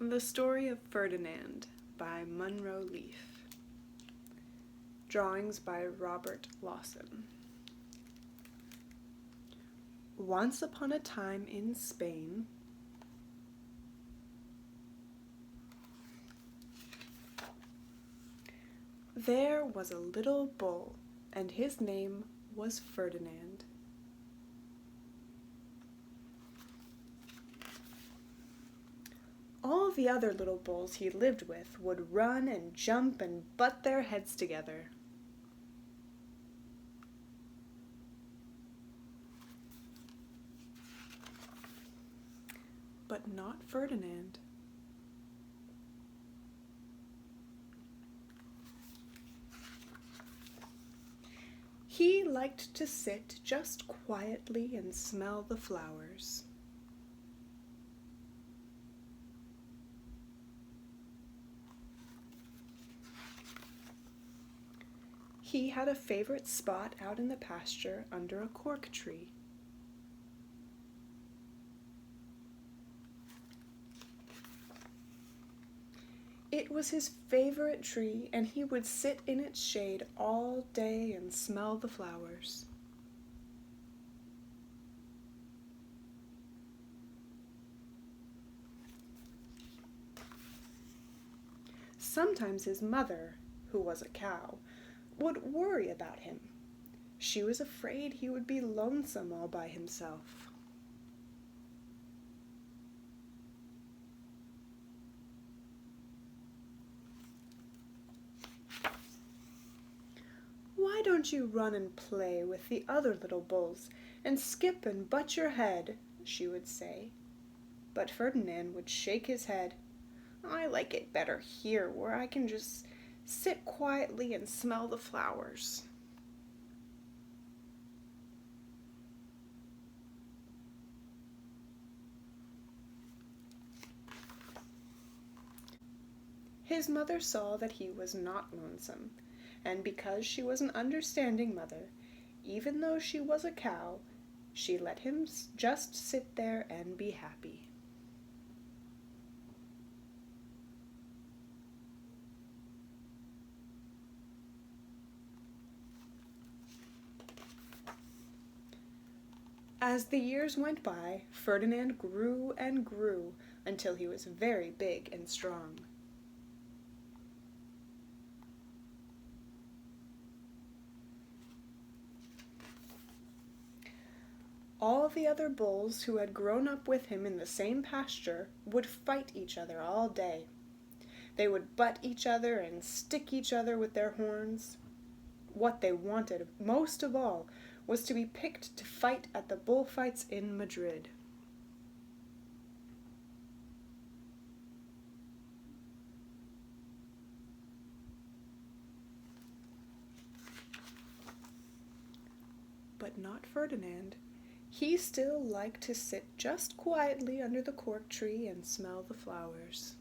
The Story of Ferdinand by Munro Leaf. Drawings by Robert Lawson. Once upon a time in Spain, there was a little bull, and his name was Ferdinand. All the other little bulls he lived with would run and jump and butt their heads together. But not Ferdinand. He liked to sit just quietly and smell the flowers. He had a favorite spot out in the pasture under a cork tree. It was his favorite tree, and he would sit in its shade all day and smell the flowers. Sometimes his mother, who was a cow, would worry about him. She was afraid he would be lonesome all by himself. "Why don't you run and play with the other little bulls, and skip and butt your head?" she would say. But Ferdinand would shake his head. "I like it better here, where I can just sit quietly and smell the flowers." His mother saw that he was not lonesome, and because she was an understanding mother, even though she was a cow, she let him just sit there and be happy. As the years went by, Ferdinand grew and grew until he was very big and strong. All the other bulls who had grown up with him in the same pasture would fight each other all day. They would butt each other and stick each other with their horns. What they wanted most of all was to be picked to fight at the bullfights in Madrid. But not Ferdinand. He still liked to sit just quietly under the cork tree and smell the flowers.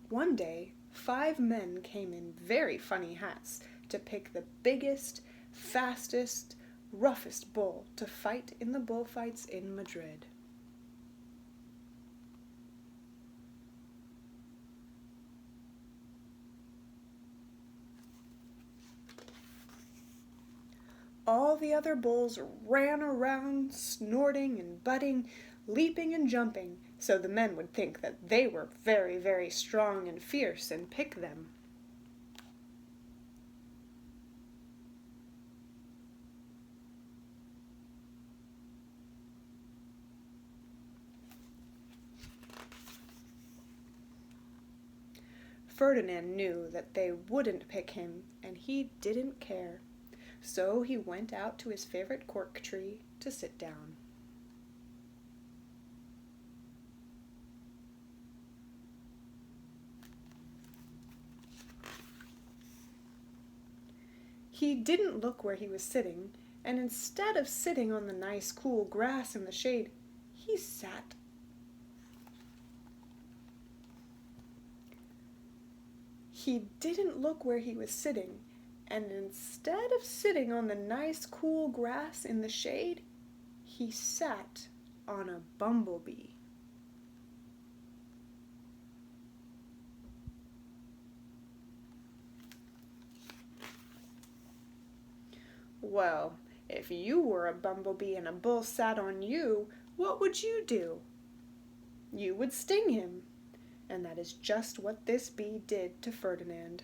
One day, 5 men came in very funny hats to pick the biggest, fastest, roughest bull to fight in the bullfights in Madrid. All the other bulls ran around, snorting and butting, leaping and jumping, so the men would think that they were very, very strong and fierce and pick them. Ferdinand knew that they wouldn't pick him, and he didn't care. So he went out to his favorite cork tree to sit down. He didn't look where he was sitting, and instead of sitting on the nice cool grass in the shade, he sat He didn't look where he was sitting, and instead of sitting on the nice cool grass in the shade, he sat on a bumblebee. Well, if you were a bumblebee and a bull sat on you, what would you do? You would sting him, and that is just what this bee did to Ferdinand.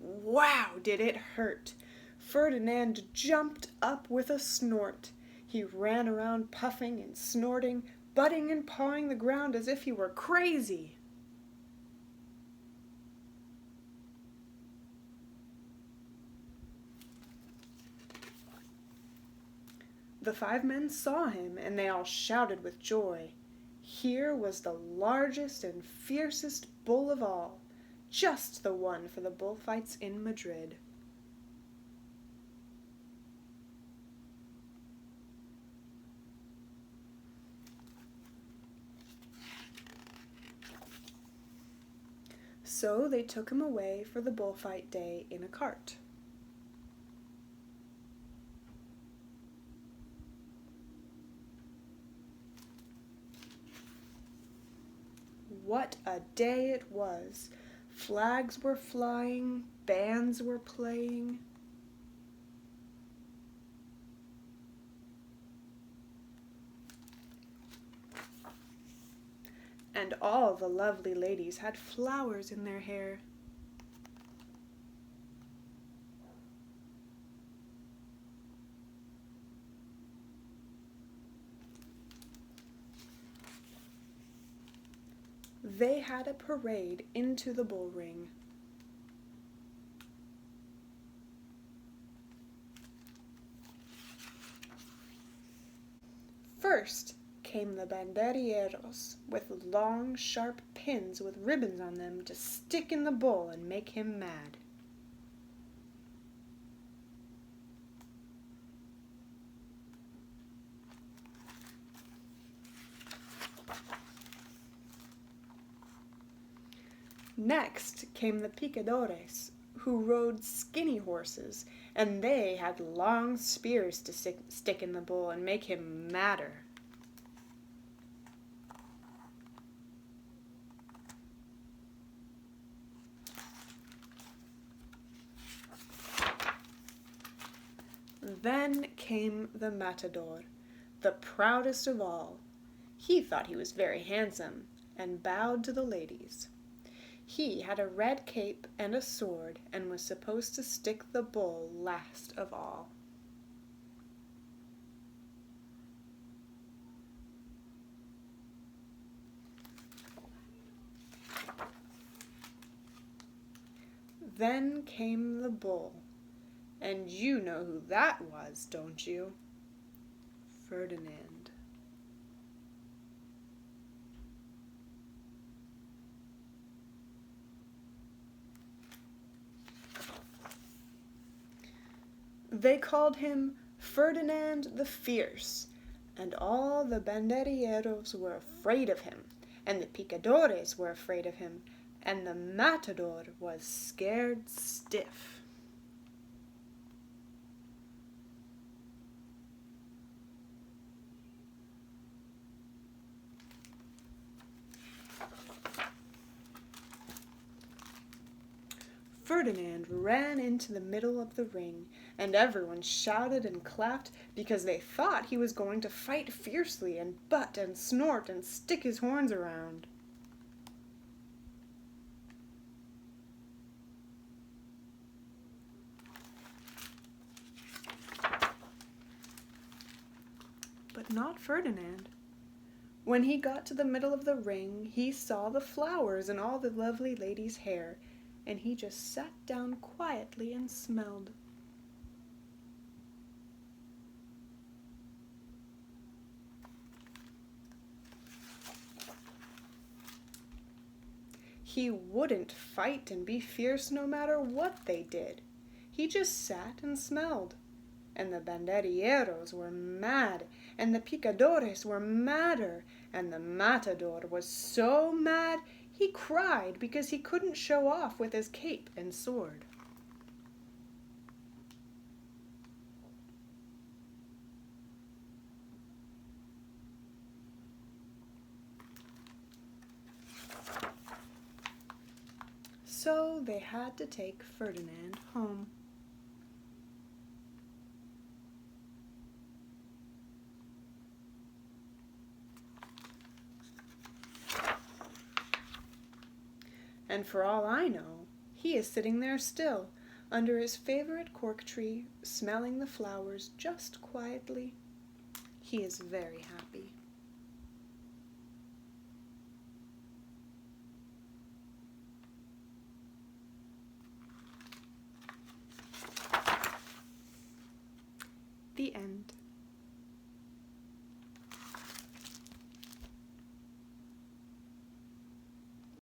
Wow, did it hurt! Ferdinand jumped up with a snort. He ran around puffing and snorting, butting and pawing the ground as if he were crazy. The 5 men saw him, and they all shouted with joy. Here was the largest and fiercest bull of all, just the one for the bullfights in Madrid. So they took him away for the bullfight day in a cart. What a day it was! Flags were flying, bands were playing. And all the lovely ladies had flowers in their hair. They had a parade into the bull ring. First came the banderilleros, with long, sharp pins with ribbons on them to stick in the bull and make him mad. Next came the picadores, who rode skinny horses, and they had long spears to stick in the bull and make him madder. Then came the matador, the proudest of all. He thought he was very handsome, and bowed to the ladies. He had a red cape and a sword, and was supposed to stick the bull last of all. Then came the bull, and you know who that was, don't you? Ferdinand. They called him Ferdinand the Fierce, and all the banderilleros were afraid of him, and the picadores were afraid of him, and the matador was scared stiff. Ferdinand ran into the middle of the ring, and everyone shouted and clapped because they thought he was going to fight fiercely and butt and snort and stick his horns around. But not Ferdinand. When he got to the middle of the ring, he saw the flowers in all the lovely ladies' hair, and he just sat down quietly and smelled. He wouldn't fight and be fierce no matter what they did. He just sat and smelled, And the banderilleros were mad, and the picadores were madder, and the matador was so mad he cried because he couldn't show off with his cape and sword. So they had to take Ferdinand home. And for all I know, he is sitting there still, under his favorite cork tree, smelling the flowers just quietly. He is very happy.